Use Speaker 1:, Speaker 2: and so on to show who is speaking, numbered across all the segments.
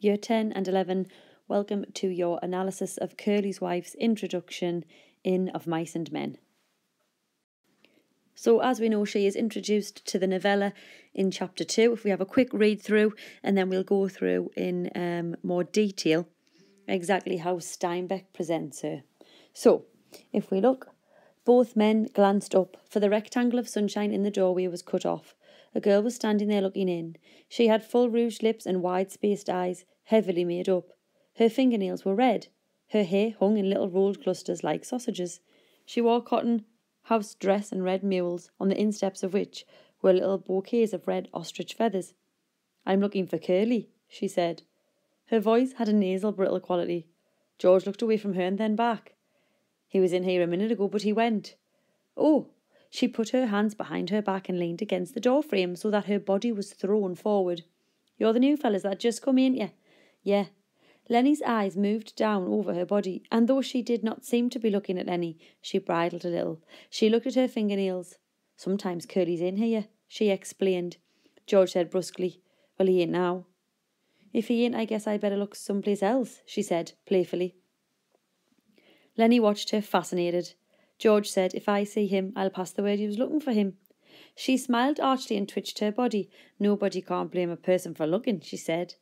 Speaker 1: Year 10 and 11, welcome to your analysis of Curley's wife's introduction in Of Mice and Men. So as we know, she is introduced to the novella in chapter 2. If we have a quick read through, and then we'll go through in more detail exactly how Steinbeck presents her. So, if we look, both men glanced up, for the rectangle of sunshine in the doorway was cut off. A girl was standing there looking in. She had full rouged lips and wide-spaced eyes, heavily made up. Her fingernails were red. Her hair hung in little rolled clusters like sausages. She wore cotton house dress and red mules, on the insteps of which were little bouquets of red ostrich feathers. "I'm looking for Curley," she said. Her voice had a nasal, brittle quality. George looked away from her and then back. "He was in here a minute ago, but he went." "Oh." She put her hands behind her back and leaned against the door frame so that her body was thrown forward. "You're the new fellas that just come, ain't you?" "Yeah." Lenny's eyes moved down over her body, and though she did not seem to be looking at Lenny, she bridled a little. She looked at her fingernails. "Sometimes Curly's in here," she explained. George said brusquely, "Well, he ain't now." "If he ain't, I guess I better look someplace else," she said playfully. Lenny watched her, fascinated. George said, "If I see him, I'll pass the word you was looking for him." She smiled archly and twitched her body. "Nobody can't blame a person for looking," she said.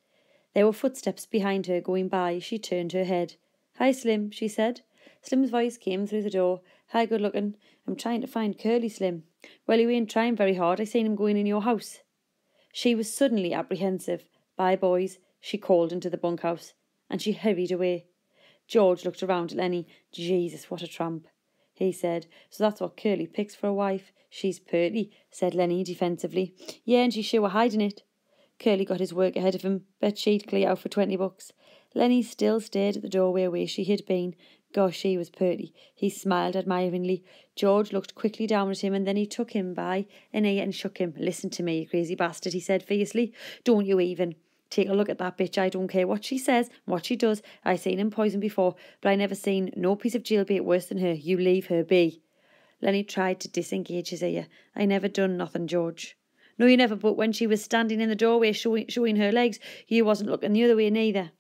Speaker 1: There were footsteps behind her going by. She turned her head. "Hi, Slim," she said. Slim's voice came through the door. "Hi, good looking. I'm trying to find Curly, Slim." "Well, you ain't trying very hard. I seen him going in your house." She was suddenly apprehensive. "Bye, boys," she called into the bunkhouse, and she hurried away. George looked around at Lenny. "Jesus, what a tramp," he said. "So that's what Curly picks for a wife." "She's purty," said Lenny defensively. "Yeah, and she's sure hiding it." Curly got his work ahead of him. Bet she'd clear out for $20. Lenny still stared at the doorway where she had been. Gosh, she was purty. He smiled admiringly. George looked quickly down at him, and then he took him by an ear and shook him. "Listen to me, you crazy bastard," he said fiercely. "Don't you even take a look at that bitch. I don't care what she says, what she does. I seen him poison before, but I never seen no piece of jailbait worse than her. You leave her be." Lenny tried to disengage his ear. "I never done nothing, George." "No, you never, but when she was standing in the doorway showing her legs, you wasn't looking the other way neither."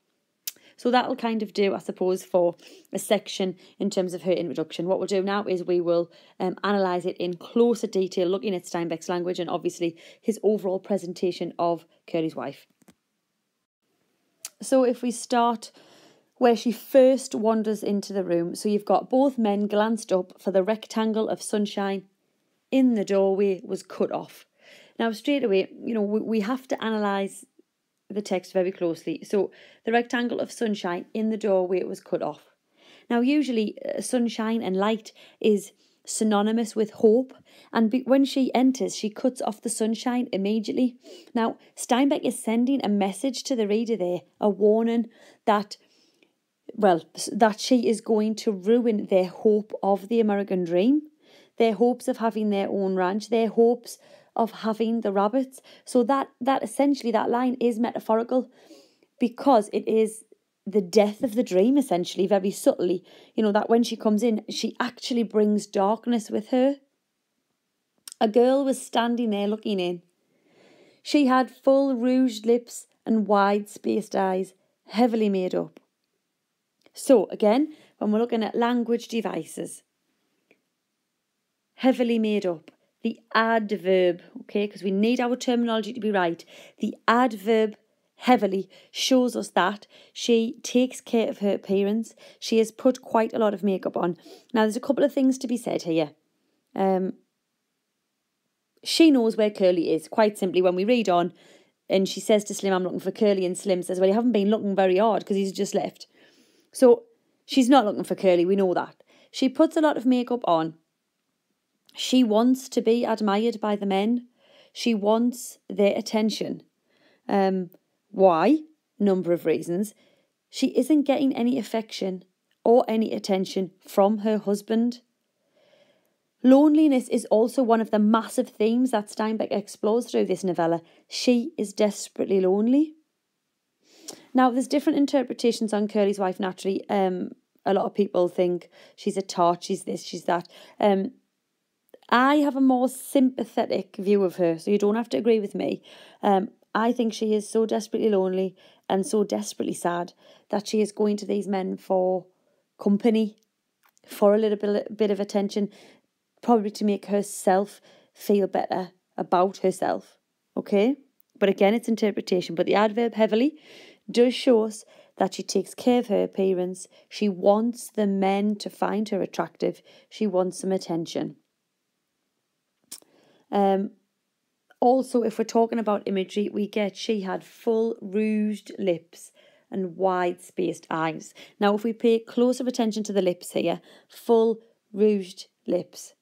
Speaker 1: So that'll kind of do, I suppose, for a section in terms of her introduction. What we'll do now is we will analyse it in closer detail, looking at Steinbeck's language and obviously his overall presentation of Curly's wife. So if we start where she first wanders into the room, so you've got both men glanced up, for the rectangle of sunshine in the doorway was cut off. Now, straight away, we have to analyse the text very closely. So, the rectangle of sunshine in the doorway was cut off. Now, usually, sunshine and light is synonymous with hope, and when she enters, she cuts off the sunshine immediately. Now, Steinbeck is sending a message to the reader there, a warning that she is going to ruin their hope of the American dream, their hopes of having their own ranch, their hopes of having the rabbits. So that essentially, that line is metaphorical, because it is the death of the dream, essentially, very subtly. That when she comes in, she actually brings darkness with her. A girl was standing there looking in. She had full rouged lips and wide-spaced eyes, heavily made up. So, again, when we're looking at language devices, heavily made up. The adverb, okay, because we need our terminology to be right. The adverb heavily shows us that she takes care of her appearance. She has put quite a lot of makeup on. Now, there's a couple of things to be said here. She knows where Curly is, quite simply, when we read on, and she says to Slim, "I'm looking for Curly," and Slim says, "Well, you haven't been looking very hard because he's just left." So she's not looking for Curly, we know that. She puts a lot of makeup on. She wants to be admired by the men. She wants their attention. Why? Number of reasons. She isn't getting any affection or any attention from her husband. Loneliness is also one of the massive themes that Steinbeck explores through this novella. She is desperately lonely. Now, there's different interpretations on Curly's wife, naturally. A lot of people think she's a tart, she's this, she's that. I have a more sympathetic view of her, so you don't have to agree with me. I think she is so desperately lonely and so desperately sad that she is going to these men for company, for a little bit of attention, probably to make herself feel better about herself. Okay? But again, it's interpretation. But the adverb heavily does show us that she takes care of her appearance. She wants the men to find her attractive. She wants some attention. Also, if we're talking about imagery, we get she had full rouged lips and wide-spaced eyes. Now, if we pay closer attention to the lips here, full rouged lips.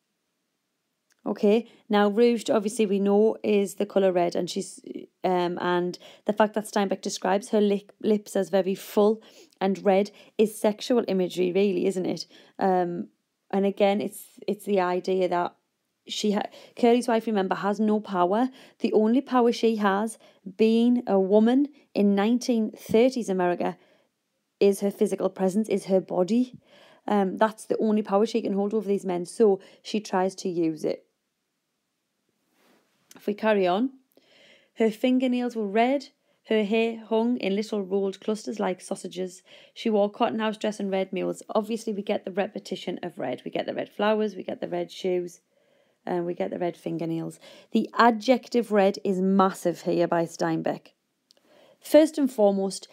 Speaker 1: Okay, now rouged, obviously we know, is the colour red, and she's and the fact that Steinbeck describes her lips as very full and red is sexual imagery, really, isn't it? And again, it's the idea that Curley's wife, remember, has no power. The only power she has, being a woman in 1930s America, is her physical presence, is her body. That's the only power she can hold over these men, so she tries to use it. If we carry on, her fingernails were red, her hair hung in little rolled clusters like sausages. She wore cotton house dress and red mules. Obviously, we get the repetition of red. We get the red flowers, we get the red shoes, and we get the red fingernails. The adjective red is massive here by Steinbeck. First and foremost,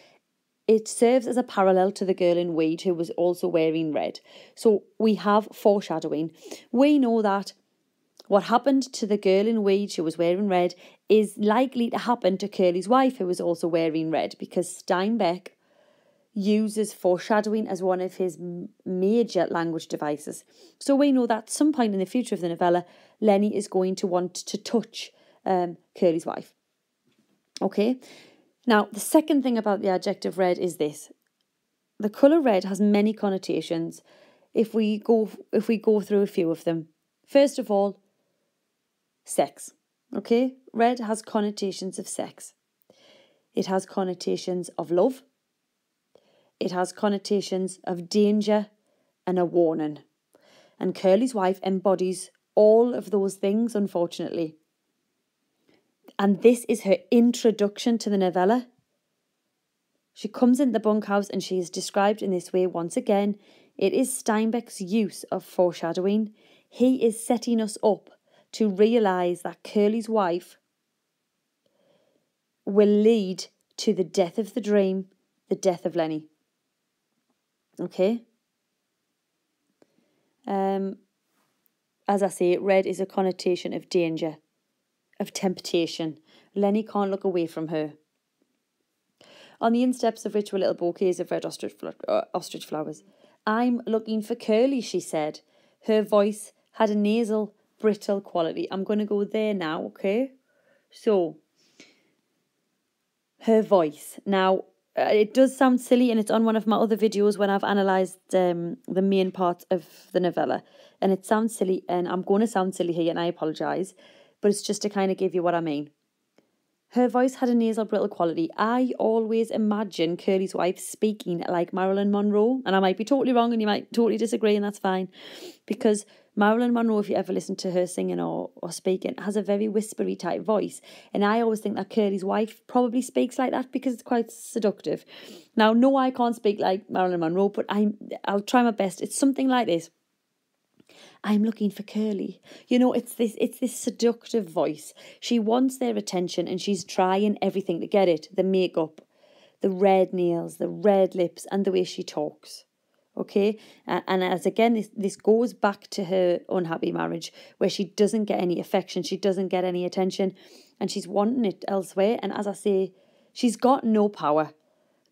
Speaker 1: it serves as a parallel to the girl in Weed who was also wearing red. So we have foreshadowing. We know that what happened to the girl in Weed who was wearing red is likely to happen to Curley's wife who was also wearing red, because Steinbeck uses foreshadowing as one of his major language devices. So we know that at some point in the future of the novella, Lenny is going to want to touch Curley's wife. Okay? Now, the second thing about the adjective red is this. The colour red has many connotations if we go through a few of them. First of all, sex. Okay? Red has connotations of sex. It has connotations of love. It has connotations of danger and a warning. And Curley's wife embodies all of those things, unfortunately. And this is her introduction to the novella. She comes in the bunkhouse and she is described in this way once again. It is Steinbeck's use of foreshadowing. He is setting us up to realise that Curley's wife will lead to the death of the dream, the death of Lenny. Okay? As I say, red is a connotation of danger, of temptation. Lenny can't look away from her. On the insteps of which were little bouquets of red ostrich flowers. I'm looking for Curley, she said. Her voice had a nasal, brittle quality. I'm going to go there now, okay? So, her voice. Now, it does sound silly, and it's on one of my other videos when I've analysed the main part of the novella. And it sounds silly, and I'm going to sound silly here, and I apologise. But it's just to kind of give you what I mean. Her voice had a nasal, brittle quality. I always imagine Curley's wife speaking like Marilyn Monroe. And I might be totally wrong, and you might totally disagree, and that's fine. Because Marilyn Monroe, if you ever listen to her singing or speaking, has a very whispery type voice. And I always think that Curley's wife probably speaks like that because it's quite seductive. Now, no, I can't speak like Marilyn Monroe, but I'll try my best. It's something like this. I'm looking for Curley. You know, it's this seductive voice. She wants their attention and she's trying everything to get it. The makeup, the red nails, the red lips, and the way she talks. Okay? And as again, this goes back to her unhappy marriage where she doesn't get any affection, she doesn't get any attention, and she's wanting it elsewhere. And as I say, she's got no power.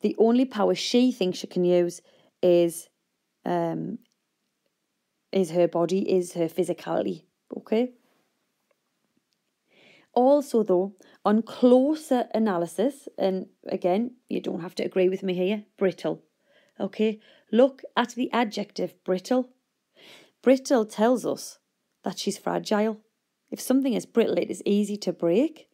Speaker 1: The only power she thinks she can use is her body, is her physicality. Okay? Also, though, on closer analysis, and again, you don't have to agree with me here, brittle. Okay? Look at the adjective brittle. Brittle tells us that she's fragile. If something is brittle, it is easy to break.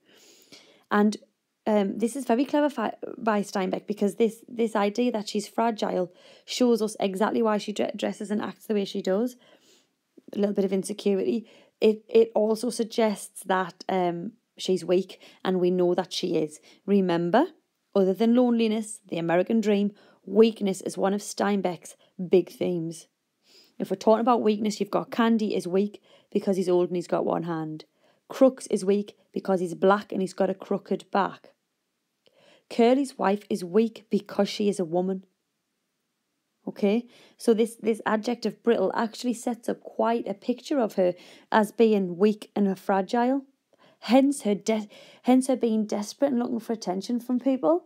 Speaker 1: And this is very clever by Steinbeck, because this idea that she's fragile shows us exactly why she dresses and acts the way she does. A little bit of insecurity. It also suggests that she's weak, and we know that she is. Remember, other than loneliness, the American dream, weakness is one of Steinbeck's big themes. If we're talking about weakness, you've got Candy is weak because he's old and he's got one hand. Crooks is weak because he's black and he's got a crooked back. Curly's wife is weak because she is a woman. Okay, so this adjective brittle actually sets up quite a picture of her as being weak and fragile. Hence her being desperate and looking for attention from people.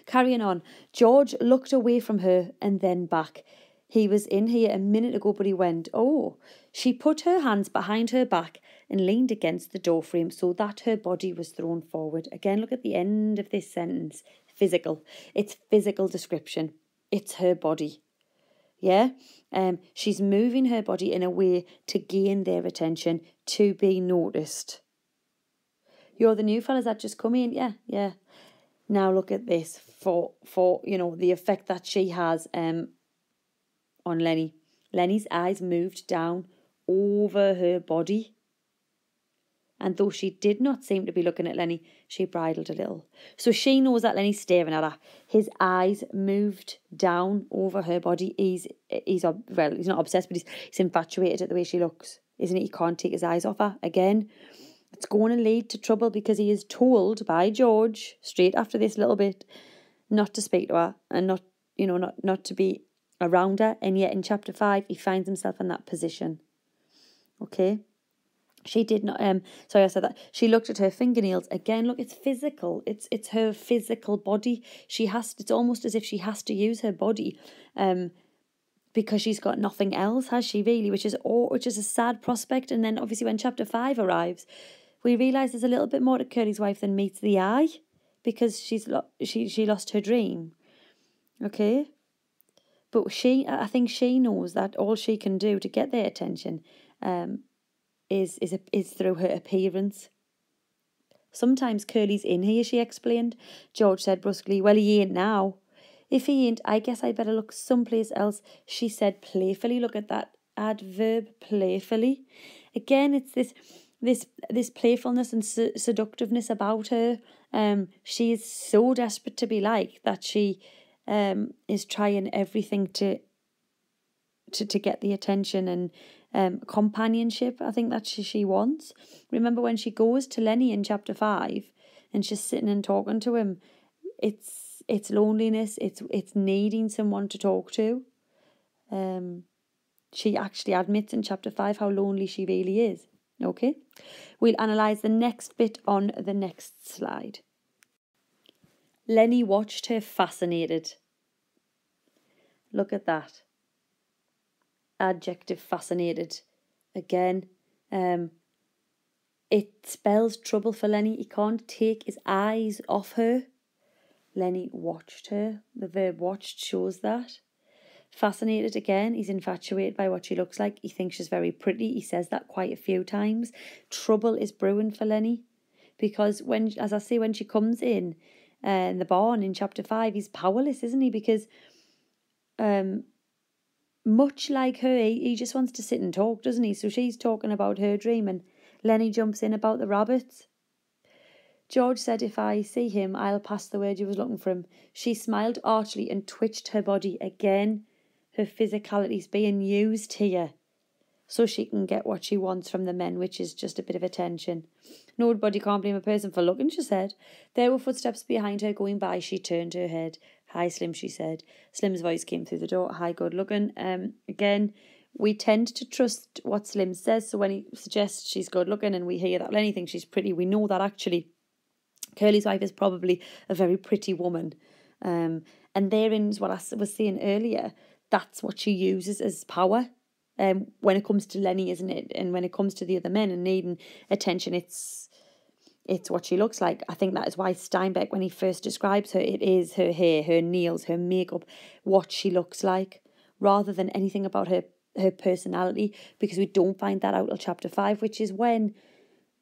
Speaker 1: Carrying on, George looked away from her and then back. He was in here a minute ago, but he went, oh. She put her hands behind her back and leaned against the doorframe so that her body was thrown forward. Again, look at the end of this sentence. Physical. It's physical description. It's her body. Yeah? She's moving her body in a way to gain their attention, to be noticed. You're the new fellas that just come in? Yeah. Now look at this for the effect that she has on Lenny. Lenny's eyes moved down over her body. And though she did not seem to be looking at Lenny, she bridled a little. So she knows that Lenny's staring at her. His eyes moved down over her body. He's not obsessed, but he's infatuated at the way she looks, isn't he? He can't take his eyes off her. Again, it's going to lead to trouble because he is told by George straight after this little bit not to speak to her and not to be around her. And yet in chapter 5, he finds himself in that position. Okay. She did not, I said that. She looked at her fingernails. Again, look, it's physical. It's her physical body. It's almost as if she has to use her body because she's got nothing else, has she really? Which is a sad prospect. And then obviously when chapter 5 arrives, we realise there's a little bit more to Curly's wife than meets the eye because she lost her dream. Okay? But I think she knows that all she can do to get their attention is through her appearance. Sometimes Curly's in here, she explained. George said brusquely, well, he ain't now. If he ain't, I guess I better look someplace else, she said playfully. Look at that adverb, playfully. Again, it's this playfulness and seductiveness about her. She is so desperate to be like that she is trying everything to get the attention and companionship. I think that's she wants. Remember when she goes to Lenny in chapter 5 and she's sitting and talking to him, it's loneliness, it's needing someone to talk to. She actually admits in chapter 5 how lonely she really is. Okay, we'll analyse the next bit on the next slide. Lenny watched her fascinated. Look at that. Adjective fascinated. Again, it spells trouble for Lenny. He can't take his eyes off her. Lenny watched her. The verb watched shows that. Fascinated again. He's infatuated by what she looks like. He thinks she's very pretty. He says that quite a few times. Trouble is brewing for Lenny because when she comes in the barn in chapter 5, he's powerless, isn't he? Because much like her, he just wants to sit and talk, doesn't he? So she's talking about her dream and Lenny jumps in about the rabbits. George said, if I see him, I'll pass the word you was looking for him. She smiled archly and twitched her body. Again, her physicality's being used here so she can get what she wants from the men, which is just a bit of attention. Nobody can't blame a person for looking, she said. There were footsteps behind her going by. She turned her head. Hi, Slim, she said. Slim's voice came through the door. Hi, good looking. Again, we tend to trust what Slim says. So when he suggests she's good looking and we hear that Lenny thinks she's pretty, we know that actually Curly's wife is probably a very pretty woman. And therein is what I was saying earlier. That's what she uses as power. When it comes to Lenny, isn't it? And when it comes to the other men and needing attention, it's what she looks like. I think that is why Steinbeck, when he first describes her, it is her hair, her nails, her makeup, what she looks like, rather than anything about her personality, because we don't find that out till chapter 5, which is when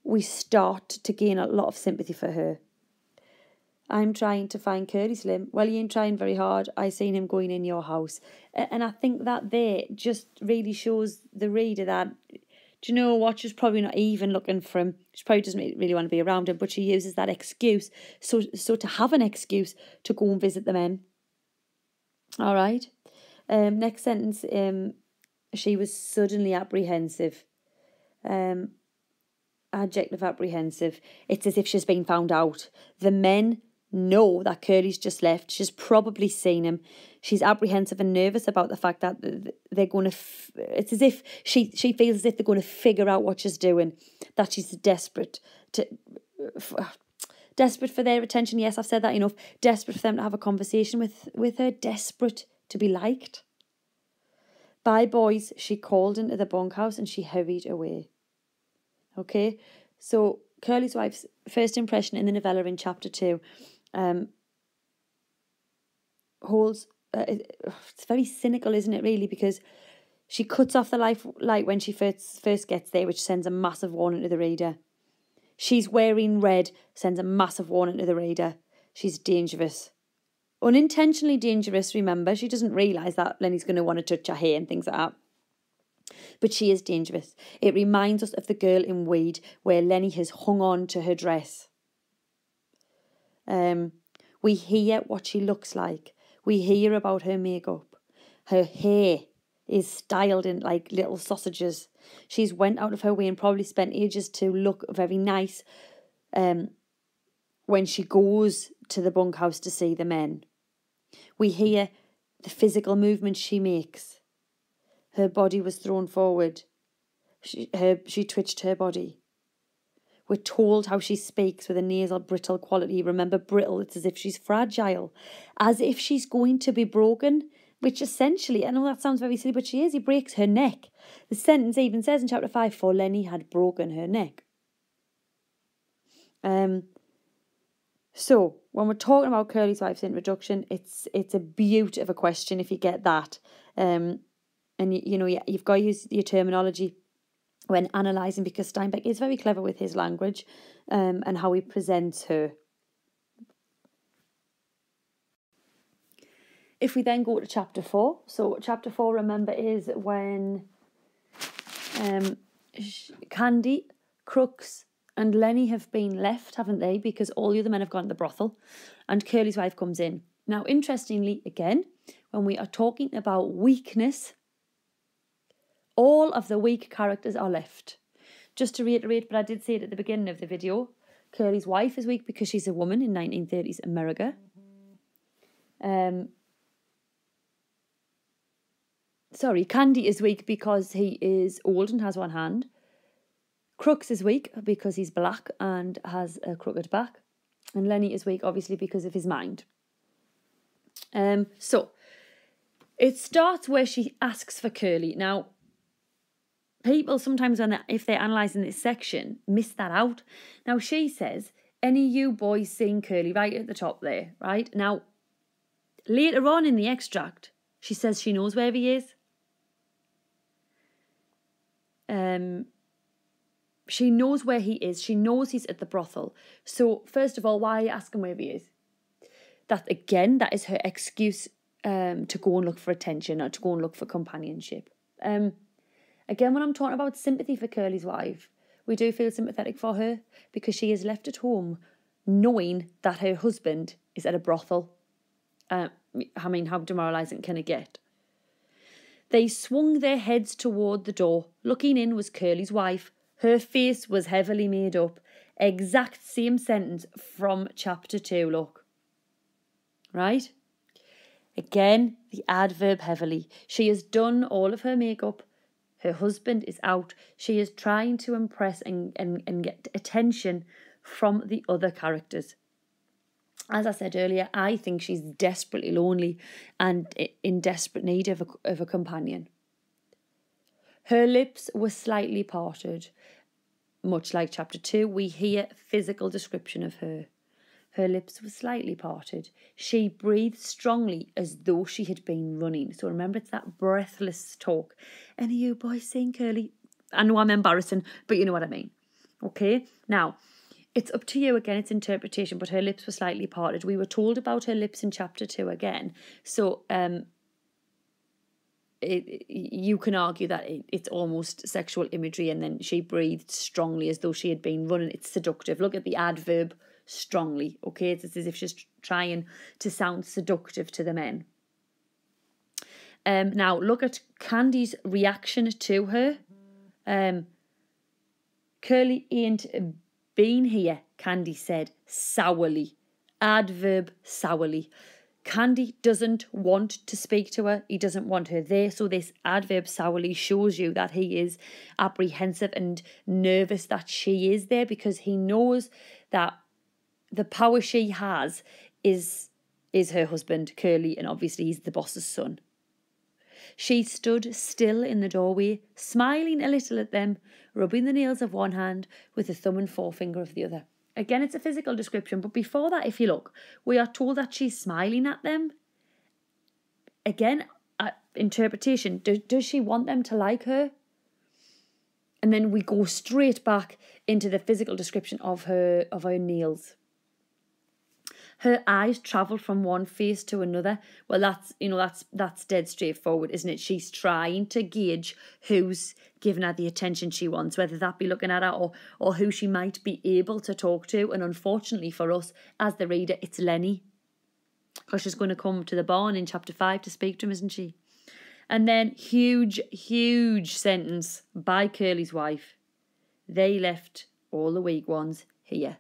Speaker 1: we start to gain a lot of sympathy for her. I'm trying to find Curly, Slim. Well, you ain't trying very hard. I seen him going in your house. And I think that there just really shows the reader that Do you know what? She's probably not even looking for him. She probably doesn't really want to be around him, but she uses that excuse. So to have an excuse to go and visit the men. All right. Next sentence. She was suddenly apprehensive. Adjective apprehensive. It's as if she's been found out. The men know that Curly's just left. She's probably seen him. She's apprehensive and nervous about the fact that they're going to... It's as if she feels as if they're going to figure out what she's doing. That she's desperate for their attention. Yes, I've said that enough. Desperate for them to have a conversation with her. Desperate to be liked. Bye, boys, she called into the bunkhouse and she hurried away. Okay, so Curly's wife's first impression in the novella in chapter 2 holds... it's very cynical, isn't it, really, because she cuts off the light when she first gets there, which sends a massive warning to the reader. She's wearing red, sends a massive warning to the reader. She's dangerous. Unintentionally dangerous, remember. She doesn't realise that Lenny's going to want to touch her hair and things like that. But she is dangerous. It reminds us of the girl in Weed, where Lenny has hung on to her dress. We hear what she looks like. We hear about her makeup. Her hair is styled in like little sausages. She's went out of her way and probably spent ages to look very nice when she goes to the bunkhouse to see the men. We hear the physical movements she makes. Her body was thrown forward. She twitched her body. We're told how she speaks with a nasal, brittle quality. Remember, brittle, it's as if she's fragile, as if she's going to be broken, which essentially, I know that sounds very silly, but she is. He breaks her neck. The sentence even says in chapter 5, for Lenny had broken her neck. So, when we're talking about Curly's wife's introduction, it's a beaut of a question if you get that. And, you've got to use your terminology when analysing, because Steinbeck is very clever with his language and how he presents her. If we then go to chapter 4, so chapter 4, remember, is when Candy, Crooks and Lenny have been left, haven't they? Because all the other men have gone to the brothel and Curly's wife comes in. Now, interestingly, again, when we are talking about weakness, all of the weak characters are left. Just to reiterate, but I did say it at the beginning of the video, Curly's wife is weak because she's a woman in 1930s America. Candy is weak because he is old and has one hand. Crooks is weak because he's black and has a crooked back. And Lenny is weak, obviously, because of his mind. So, it starts where she asks for Curly. Now, people sometimes, if they're analysing this section, miss that out. Now, she says, any of you boys seen Curly, right at the top there, right? Now, later on in the extract, she says she knows where he is. She knows where he is. She knows he's at the brothel. So, first of all, why are you asking where he is? That is her excuse to go and look for attention or to go and look for companionship. Again, when I'm talking about sympathy for Curly's wife, we do feel sympathetic for her because she is left at home knowing that her husband is at a brothel. How demoralising can it get? They swung their heads toward the door. Looking in was Curly's wife. Her face was heavily made up. Exact same sentence from chapter 2, look. Right? Again, the adverb heavily. She has done all of her makeup. Her husband is out. She is trying to impress and get attention from the other characters. As I said earlier, I think she's desperately lonely and in desperate need of a companion. Her lips were slightly parted. Much like chapter 2, we hear physical description of her. Her lips were slightly parted. She breathed strongly as though she had been running. So remember, it's that breathless talk. Any of you boys seen Curly? I know I'm embarrassing, but you know what I mean. Okay, now, it's up to you again, it's interpretation, but her lips were slightly parted. We were told about her lips in chapter 2 again. So you can argue that it's almost sexual imagery, and then she breathed strongly as though she had been running. It's seductive. Look at the adverb strongly, okay? It's as if she's trying to sound seductive to the men. Now, look at Candy's reaction to her. Curly ain't been here, Candy said sourly. Adverb sourly. Candy doesn't want to speak to her. He doesn't want her there. So this adverb sourly shows you that he is apprehensive and nervous that she is there, because he knows that the power she has is her husband, Curly, and obviously he's the boss's son. She stood still in the doorway, smiling a little at them, rubbing the nails of one hand with the thumb and forefinger of the other. Again, it's a physical description, but before that, if you look, we are told that she's smiling at them. Again, interpretation, does she want them to like her? And then we go straight back into the physical description of her nails. Her eyes travel from one face to another. Well, that's dead straightforward, isn't it? She's trying to gauge who's giving her the attention she wants, whether that be looking at her or who she might be able to talk to. And unfortunately for us, as the reader, it's Lenny, because she's going to come to the barn in chapter 5 to speak to him, isn't she? And then huge sentence by Curly's wife. They left all the weak ones here.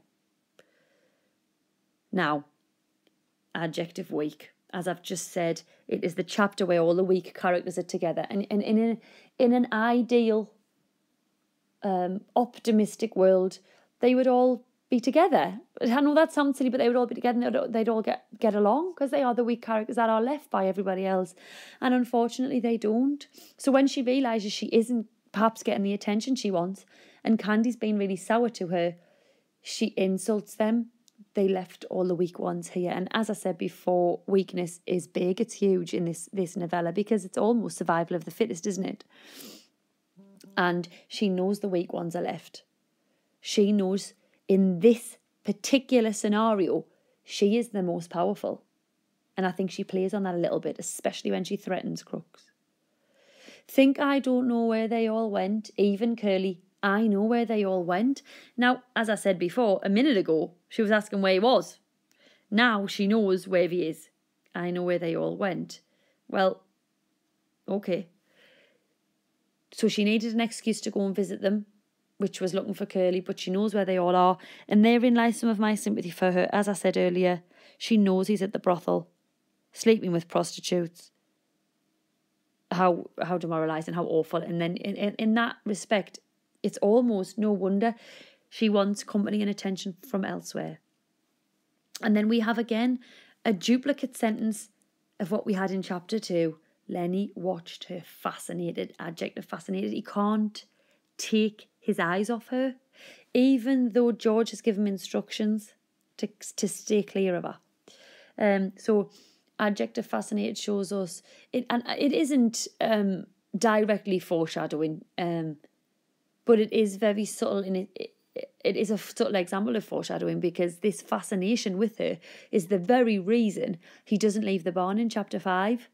Speaker 1: Now, adjective weak. As I've just said, it is the chapter where all the weak characters are together. And in an ideal, optimistic world, they would all be together. I know that sounds silly, but they would all be together and they'd all get along, because they are the weak characters that are left by everybody else. And unfortunately, they don't. So when she realises she isn't perhaps getting the attention she wants, and Candy's been really sour to her, she insults them. They left all the weak ones here. And as I said before, weakness is big. It's huge in this novella, because it's almost survival of the fittest, isn't it? And she knows the weak ones are left. She knows in this particular scenario, she is the most powerful. And I think she plays on that a little bit, especially when she threatens Crooks. Think I don't know where they all went, even Curly. I know where they all went. Now, as I said before, a minute ago, she was asking where he was. Now she knows where he is. I know where they all went. Well, okay. So she needed an excuse to go and visit them, which was looking for Curly, but she knows where they all are. And therein lies some of my sympathy for her. As I said earlier, she knows he's at the brothel, sleeping with prostitutes. How demoralising, how awful. And then in that respect, it's almost no wonder she wants company and attention from elsewhere. And then we have again a duplicate sentence of what we had in chapter 2. Lenny watched her fascinated, adjective fascinated. He can't take his eyes off her, even though George has given him instructions to stay clear of her. So adjective fascinated shows us, it isn't directly foreshadowing, but it is very subtle, and it is a subtle example of foreshadowing, because this fascination with her is the very reason he doesn't leave the barn in chapter 5.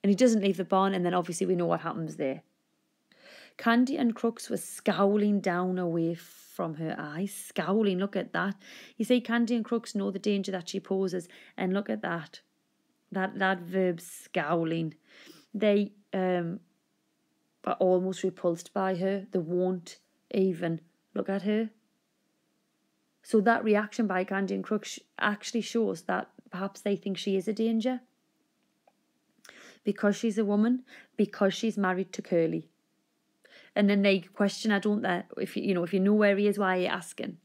Speaker 1: And he doesn't leave the barn, and then obviously we know what happens there. Candy and Crooks were scowling down away from her eyes. Scowling, look at that. You see, Candy and Crooks know the danger that she poses, and look at that. That verb, scowling. They are almost repulsed by her. They won't even look at her. So that reaction by Candy and Crooks actually shows that perhaps they think she is a danger, because she's a woman, because she's married to Curly. And then they question her, don't they? If you know where he is, why are you asking?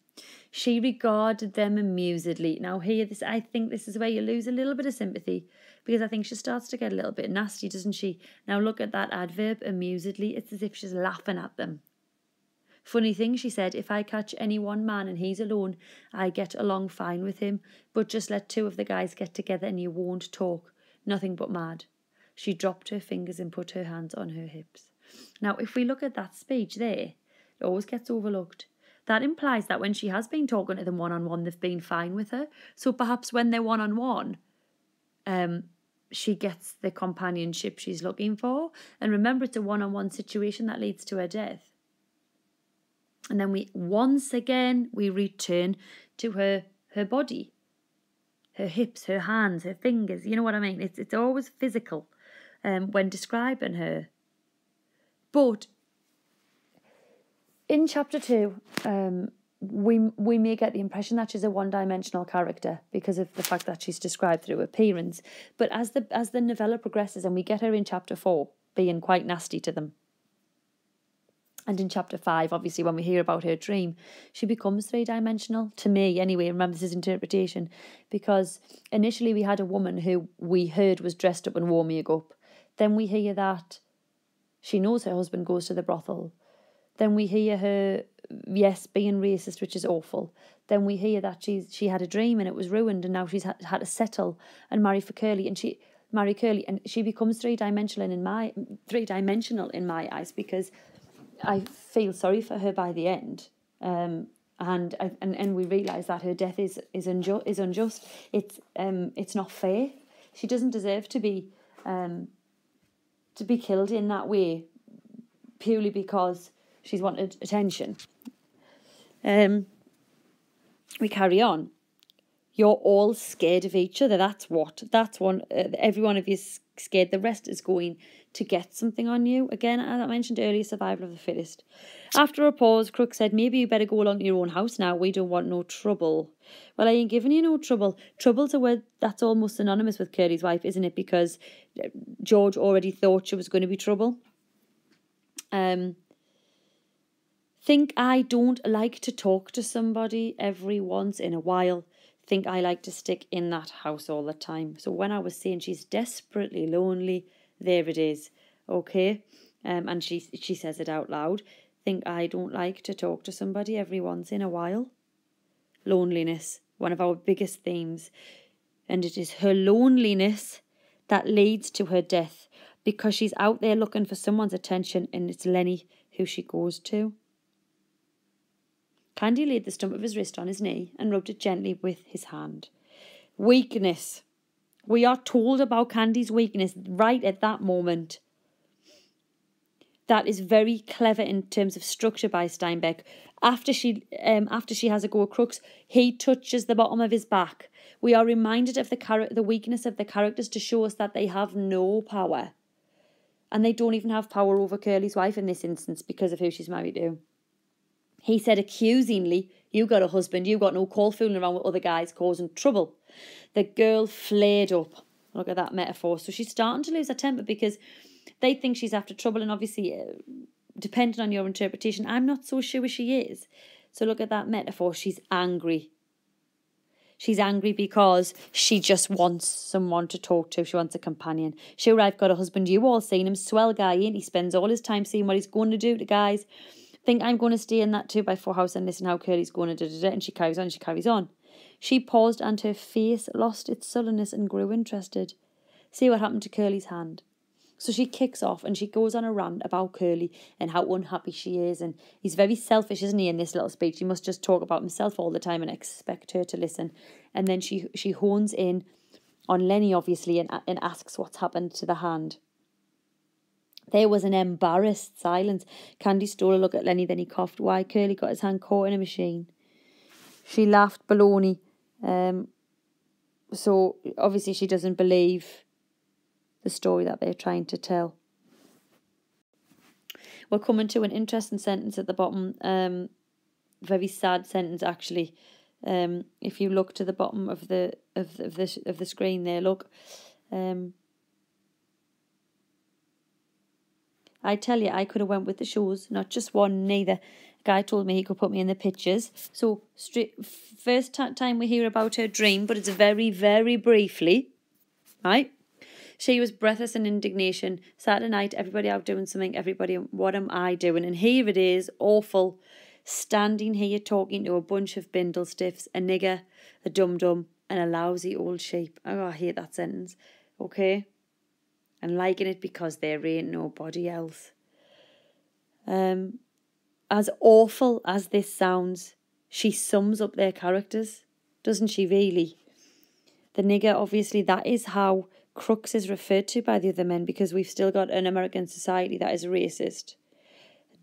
Speaker 1: She regarded them amusedly. Now here, I think this is where you lose a little bit of sympathy, because I think she starts to get a little bit nasty, doesn't she? Now look at that adverb, amusedly. It's as if she's laughing at them. Funny thing, she said, if I catch any one man and he's alone, I get along fine with him. But just let 2 of the guys get together and you won't talk. Nothing but mad. She dropped her fingers and put her hands on her hips. Now, if we look at that speech there, it always gets overlooked. That implies that when she has been talking to them one-on-one, they've been fine with her. So perhaps when they're one-on-one, she gets the companionship she's looking for. And remember, it's a one-on-one situation that leads to her death. And then once again, we return to her body, her hips, her hands, her fingers. You know what I mean? It's always physical when describing her. But in chapter 2, we may get the impression that she's a one-dimensional character because of the fact that she's described through appearance. But as the novella progresses, and we get her in chapter 4 being quite nasty to them, and in chapter 5, obviously, when we hear about her dream, she becomes three-dimensional, to me anyway. Remember, this is interpretation, because initially we had a woman who we heard was dressed up and wore makeup. Then we hear that she knows her husband goes to the brothel. Then we hear her, yes, being racist, which is awful. Then we hear that she had a dream and it was ruined, and now she's had to settle and marry Curley, and she becomes three-dimensional in my eyes, because I feel sorry for her by the end, and we realise that her death is unjust. It's not fair. She doesn't deserve to be killed in that way, purely because she's wanted attention. We carry on. You're all scared of each other. That's one. Every one of you is scared. The rest is going to get something on you. Again, as I mentioned earlier, survival of the fittest. After a pause, Crook said, maybe you better go along to your own house now. We don't want no trouble. Well, I ain't giving you no trouble. Trouble's a word that's almost synonymous with Curley's wife, isn't it? Because George already thought she was going to be trouble. Think I don't like to talk to somebody every once in a while. Think I like to stick in that house all the time. So when I was saying she's desperately lonely, there it is, okay? And she says it out loud. Think I don't like to talk to somebody every once in a while. Loneliness, one of our biggest themes. And it is her loneliness that leads to her death, because she's out there looking for someone's attention, and it's Lenny who she goes to. Candy laid the stump of his wrist on his knee and rubbed it gently with his hand. Weakness. We are told about Candy's weakness right at that moment. That is very clever in terms of structure by Steinbeck. After she has a go at Crooks, he touches the bottom of his back. We are reminded of the weakness of the characters to show us that they have no power. And they don't even have power over Curley's wife in this instance because of who she's married to. He said accusingly, you got a husband, you got no call fooling around with other guys causing trouble. The girl flared up. Look at that metaphor. So she's starting to lose her temper because they think she's after trouble, and obviously, depending on your interpretation, I'm not so sure she is. So look at that metaphor. She's angry. She's angry because she just wants someone to talk to. She wants a companion. Sure, I've got a husband. You all seen him. Swell guy, ain't he? Spends all his time seeing what he's going to do to guys. Think I'm going to stay in that 2x4 house and listen how Curley's going to do. And she carries on. She paused and her face lost its sullenness and grew interested. See what happened to Curley's hand. So she kicks off and she goes on a rant about Curley and how unhappy she is. And he's very selfish, isn't he, in this little speech? He must just talk about himself all the time and expect her to listen. And then she hones in on Lenny, obviously, and asks what's happened to the hand. There was an embarrassed silence. Candy stole a look at Lenny, then he coughed. Why, Curley got his hand caught in a machine. She laughed baloney. So, obviously, she doesn't believe the story that they're trying to tell. We're coming to an interesting sentence at the bottom. Very sad sentence, actually. If you look to the bottom of the screen there, look. I tell you, I could have went with the shows, not just one, neither. A guy told me he could put me in the pictures. So, first time we hear about her dream, but it's very, very briefly, right? She was breathless in indignation. Saturday night, everybody out doing something, everybody, what am I doing? And here it is, awful, standing here talking to a bunch of bindle stiffs, a nigger, a dum-dum, and a lousy old sheep. Oh, I hate that sentence, okay? And liking it because there ain't nobody else. As awful as this sounds, she sums up their characters, doesn't she really? The nigger, obviously, that is how Crooks is referred to by the other men because we've still got an American society that is racist.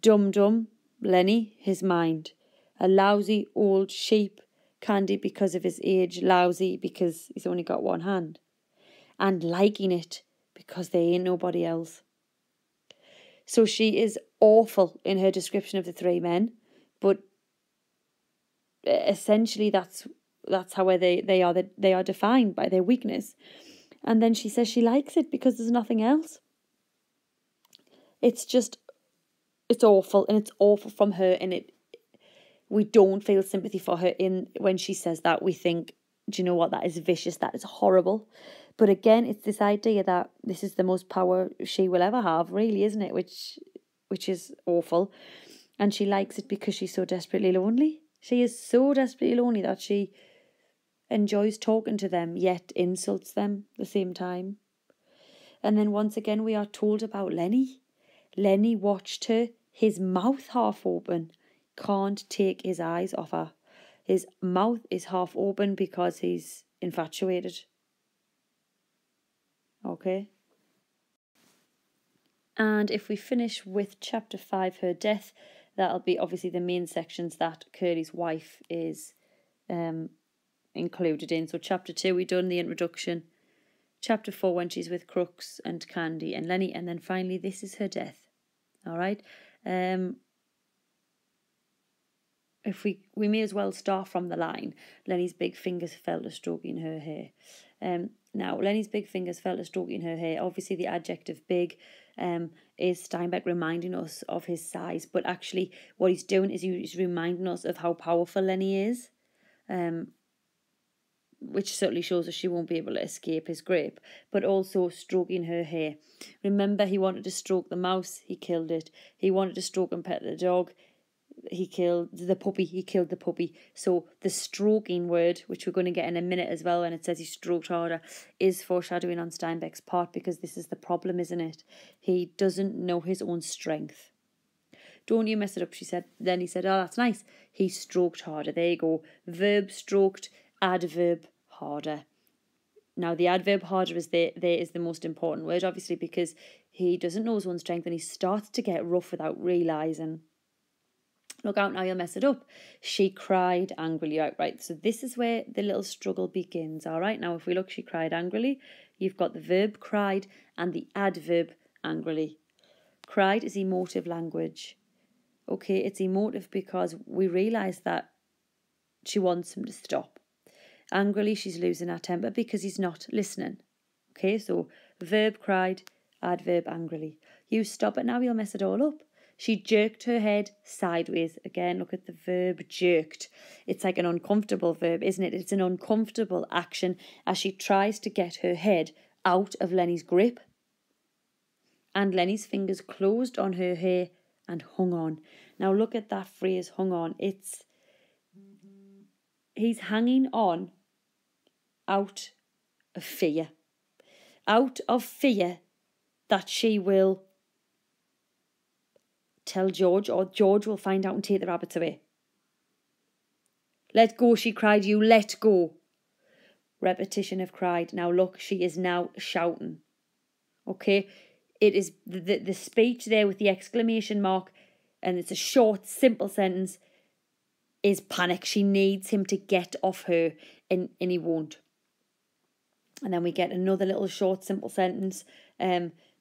Speaker 1: Dum-dum, Lenny, his mind. A lousy old sheep, Candy because of his age, lousy because he's only got one hand. And liking it because there ain't nobody else. So she is awful in her description of the three men, but essentially that's how they are defined, by their weakness. And then she says she likes it because there's nothing else. It's awful, and it's awful from her, and we don't feel sympathy for her when she says that. We think, do you know what, that is vicious, that is horrible. But again, it's this idea that this is the most power she will ever have, really, isn't it? Which is awful. And she likes it because she's so desperately lonely. She is so desperately lonely that she enjoys talking to them, yet insults them at the same time. And then once again we are told about Lenny. Lenny watched her, his mouth half open, can't take his eyes off her. His mouth is half open because he's infatuated. Okay. And if we finish with chapter 5, her death, that'll be obviously the main sections that Curley's wife is included in. So chapter 2, we've done the introduction. Chapter 4, when she's with Crooks and Candy and Lenny. And then finally, this is her death. All right. If we may as well start from the line. Lenny's big fingers fell to stroking her hair. Now, Lenny's big fingers fell to stroking her hair. Obviously, the adjective big is Steinbeck reminding us of his size. But actually, what he's doing is he's reminding us of how powerful Lenny is. Which certainly shows us she won't be able to escape his grip. But also stroking her hair. Remember, he wanted to stroke the mouse. He killed it. He wanted to stroke and pet the dog. He killed the puppy. So the stroking word, which we're going to get in a minute as well, when it says he stroked harder, is foreshadowing on Steinbeck's part, because this is the problem, isn't it? He doesn't know his own strength. Don't you mess it up, she said. Then he said, oh, that's nice. He stroked harder. There you go. Verb stroked, adverb harder. Now, the adverb harder is there is the most important word, obviously, because he doesn't know his own strength and he starts to get rough without realising. Look out now, you'll mess it up. She cried angrily outright. So this is where the little struggle begins, all right? Now, if we look, she cried angrily. You've got the verb cried and the adverb angrily. Cried is emotive language. Okay, it's emotive because we realise that she wants him to stop. Angrily, she's losing her temper because he's not listening. Okay, so verb cried, adverb angrily. You stop it now, you'll mess it all up. She jerked her head sideways. Again, look at the verb jerked. It's like an uncomfortable verb, isn't it? It's an uncomfortable action as she tries to get her head out of Lenny's grip. And Lenny's fingers closed on her hair and hung on. Now look at that phrase, hung on. He's hanging on out of fear. Out of fear that she will tell George, or George will find out and take the rabbits away. Let go, she cried, you let go. Repetition of cried. Now look, she is now shouting. Okay, it is the speech there with the exclamation mark, and it's a short, simple sentence, is panic. She needs him to get off her, and he won't. And then we get another little short, simple sentence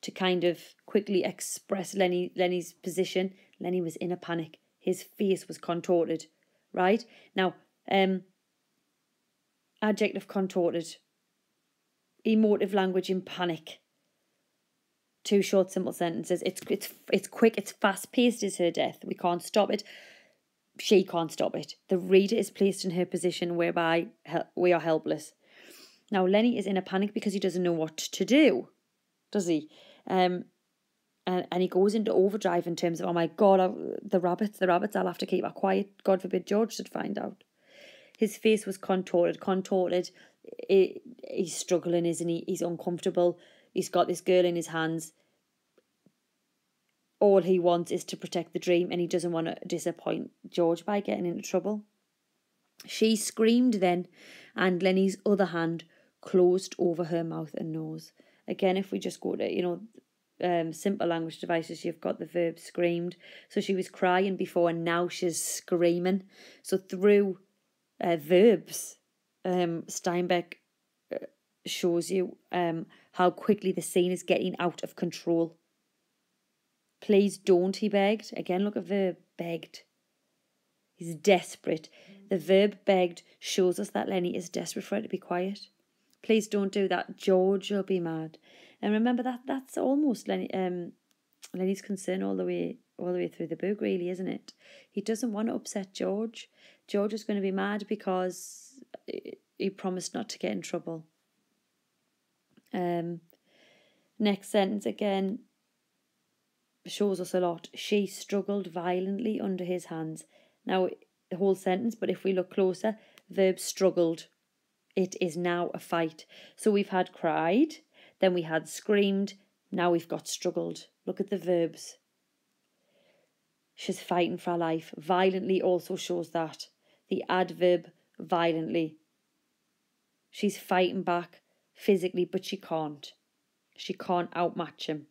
Speaker 1: to kind of quickly express Lenny's position. Lenny was in a panic. His face was contorted, right? Now, adjective contorted. Emotive language in panic. Two short, simple sentences. It's quick, it's fast-paced is her death. We can't stop it. She can't stop it. The reader is placed in her position whereby we are helpless. Now, Lenny is in a panic because he doesn't know what to do, does he? And he goes into overdrive in terms of, oh my God, the rabbits, I'll have to keep her quiet. God forbid George should find out. His face was contorted. He's struggling, isn't he? He's uncomfortable. He's got this girl in his hands. All he wants is to protect the dream, and he doesn't want to disappoint George by getting into trouble. She screamed then, and Lenny's other hand closed over her mouth and nose. Again, if we just go to, simple language devices, you've got the verb screamed. So she was crying before and now she's screaming. So through verbs, Steinbeck shows you how quickly the scene is getting out of control. Please don't, he begged. Again, look at verb, begged. He's desperate. The verb begged shows us that Lenny is desperate for her to be quiet. Please don't do that. George will be mad. And remember that's almost Lenny's concern all the way through the book, really, isn't it? He doesn't want to upset George. George is going to be mad because he promised not to get in trouble. Next sentence again shows us a lot. She struggled violently under his hands. Now, the whole sentence, but if we look closer, verb struggled. It is now a fight. So we've had cried, then we had screamed, now we've got struggled. Look at the verbs. She's fighting for her life. Violently also shows that. The adverb violently. She's fighting back physically, but she can't. She can't outmatch him.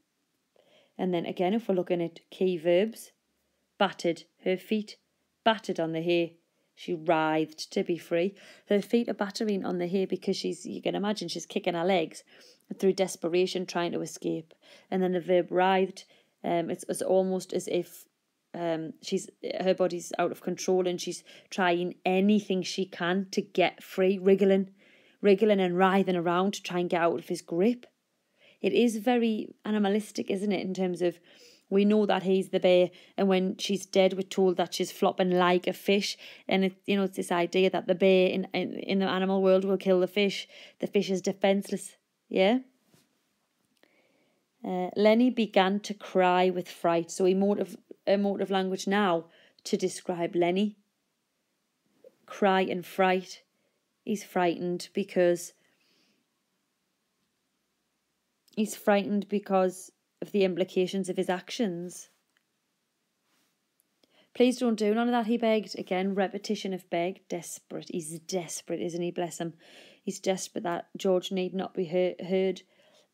Speaker 1: And then again, if we're looking at key verbs, battered, her feet battered on the hay. She writhed to be free. Her feet are battering on the hay because you can imagine she's kicking her legs through desperation, trying to escape. And then the verb writhed, it's almost as if her body's out of control and she's trying anything she can to get free, wriggling and writhing around to try and get out of his grip. It is very animalistic, isn't it, in terms of we know that he's the bear, and when she's dead, we're told that she's flopping like a fish, and it's this idea that the bear in the animal world will kill the fish. The fish is defenseless. Yeah. Lenny began to cry with fright. So emotive language now to describe Lenny. Cry and fright. He's frightened because of the implications of his actions. Please don't do none of that, he begged. Again, repetition of beg. Desperate. He's desperate, isn't he? Bless him. He's desperate that George need not be heard.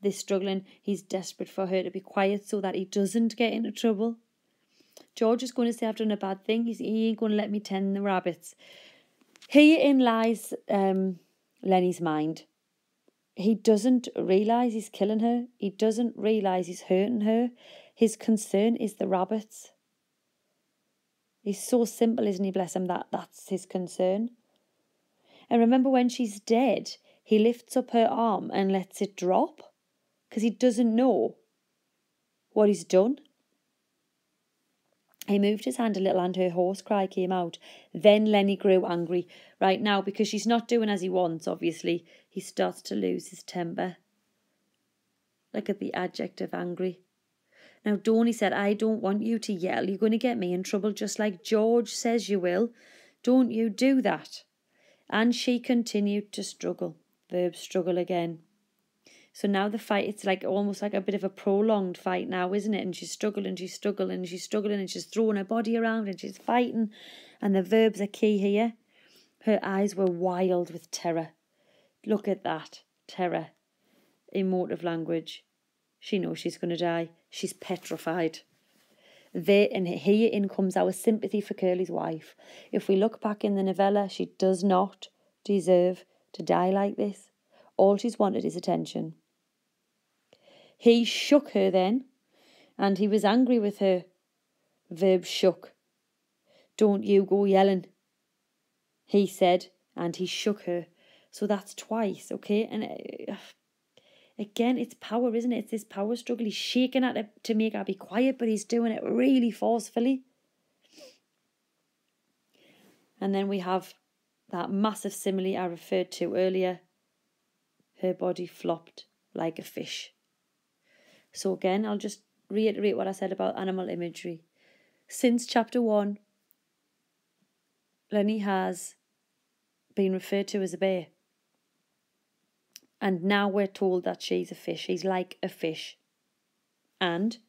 Speaker 1: This struggling, he's desperate for her to be quiet so that he doesn't get into trouble. George is going to say I've done a bad thing. He ain't going to let me tend the rabbits. Herein lies Lenny's mind. He doesn't realise he's killing her. He doesn't realise he's hurting her. His concern is the rabbits. He's so simple, isn't he? Bless him, that's his concern. And remember when she's dead, he lifts up her arm and lets it drop because he doesn't know what he's done. He moved his hand a little and her hoarse cry came out. Then Lenny grew angry. Right now, because she's not doing as he wants, obviously, he starts to lose his temper. Look at the adjective angry. Now, Donny said, I don't want you to yell. You're going to get me in trouble just like George says you will. Don't you do that. And she continued to struggle. Verb struggle again. So now the fight, it's like almost like a bit of a prolonged fight now, isn't it? And she's struggling and she's struggling and she's struggling and she's throwing her body around and she's fighting. And the verbs are key here. Her eyes were wild with terror. Look at that. Terror. Emotive language. She knows she's going to die. She's petrified. And herein comes our sympathy for Curly's wife. If we look back in the novella, she does not deserve to die like this. All she's wanted is attention. He shook her then, and he was angry with her. Verb shook. Don't you go yelling, he said, and he shook her. So that's twice, okay? And again, it's power, isn't it? It's this power struggle. He's shaking at her to make her be quiet, but he's doing it really forcefully. And then we have that massive simile I referred to earlier. Her body flopped like a fish. So again, I'll just reiterate what I said about animal imagery. Since chapter 1, Lenny has been referred to as a bear. And now we're told that she's a fish. He's like a fish. And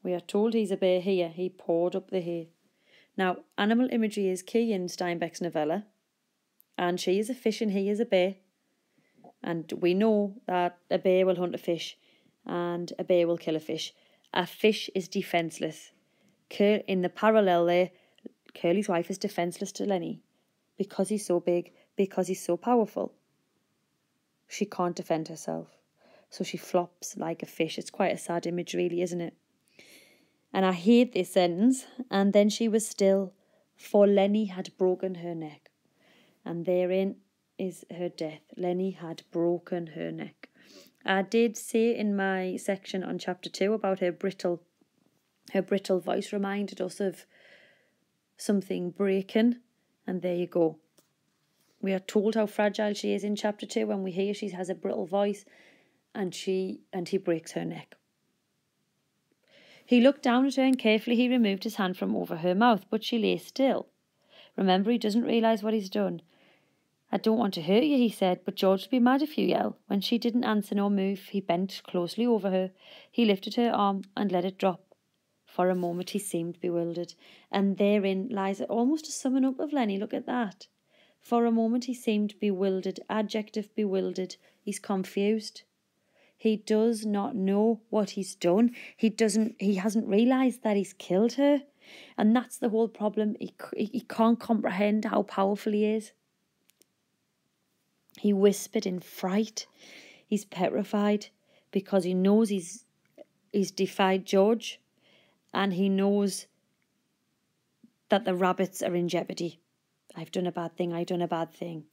Speaker 1: we are told he's a bear here. He poured up the hay. Now, animal imagery is key in Steinbeck's novella. And she is a fish and he is a bear. And we know that a bear will hunt a fish and a bear will kill a fish. A fish is defenceless. In the parallel there, Curly's wife is defenceless to Lenny because he's so big, because he's so powerful. She can't defend herself. So she flops like a fish. It's quite a sad image, really, isn't it? And I hate this sentence. And then she was still, for Lenny had broken her neck. And therein is her death. Lenny had broken her neck. I did say in my section on chapter 2 about her brittle voice reminded us of something breaking. And there you go. We are told how fragile she is in chapter 2 when we hear she has a brittle voice and he breaks her neck. He looked down at her and carefully he removed his hand from over her mouth, but she lay still. Remember, he doesn't realise what he's done. I don't want to hurt you, he said, but George will be mad if you yell. When she didn't answer nor move, he bent closely over her. He lifted her arm and let it drop. For a moment he seemed bewildered, and therein lies almost a summing up of Lenny. Look at that. For a moment he seemed bewildered, adjective bewildered. He's confused. He does not know what he's done. He hasn't realised that he's killed her. And that's the whole problem. He can't comprehend how powerful he is. He whispered in fright. He's petrified because he knows he's defied George, and he knows that the rabbits are in jeopardy. I've done a bad thing. I've done a bad thing.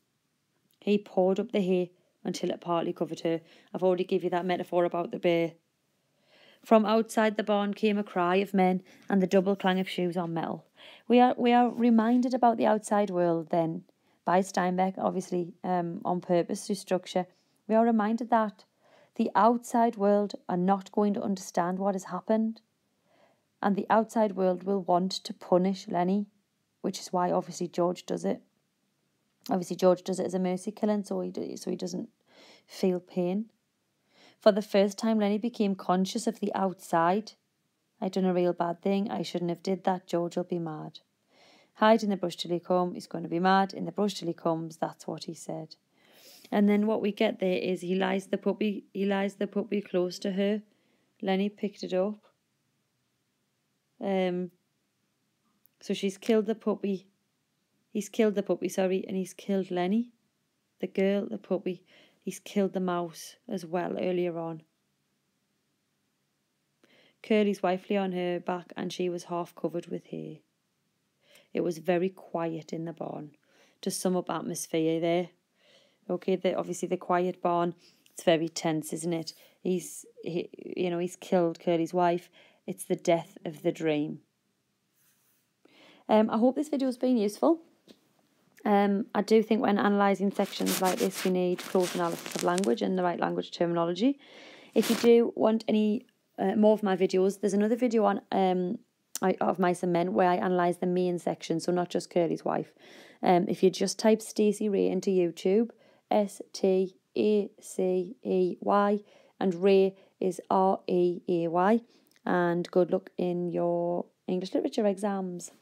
Speaker 1: He poured up the hay until it partly covered her. I've already given you that metaphor about the bear. From outside the barn came a cry of men and the double clang of shoes on metal. We are reminded about the outside world then by Steinbeck, obviously on purpose through structure. We are reminded that the outside world are not going to understand what has happened, and the outside world will want to punish Lenny, which is why obviously George does it. Obviously George does it as a mercy killing, so he doesn't feel pain. For the first time, Lenny became conscious of the outside. I done a real bad thing. I shouldn't have did that. George will be mad. Hide in the bush till he come. He's going to be mad. In the bush till he comes. That's what he said. And then what we get there is he lies the puppy close to her. Lenny picked it up. So she's killed the puppy. He's killed the puppy, and he's killed Lenny. The girl, the puppy. He's killed the mouse as well earlier on. Curly's wife lay on her back and she was half covered with hair. It was very quiet in the barn. To sum up atmosphere there. Okay, obviously the quiet barn, it's very tense, isn't it? He's killed Curly's wife. It's the death of the dream. I hope this video has been useful. I do think when analysing sections like this, we need close analysis of language and the right language terminology. If you do want any more of my videos, there's another video on of Mice and Men where I analyse the main section, so not just Curly's wife. If you just type Stacey Reay into YouTube, Stacey, and Reay is Reay, and good luck in your English literature exams.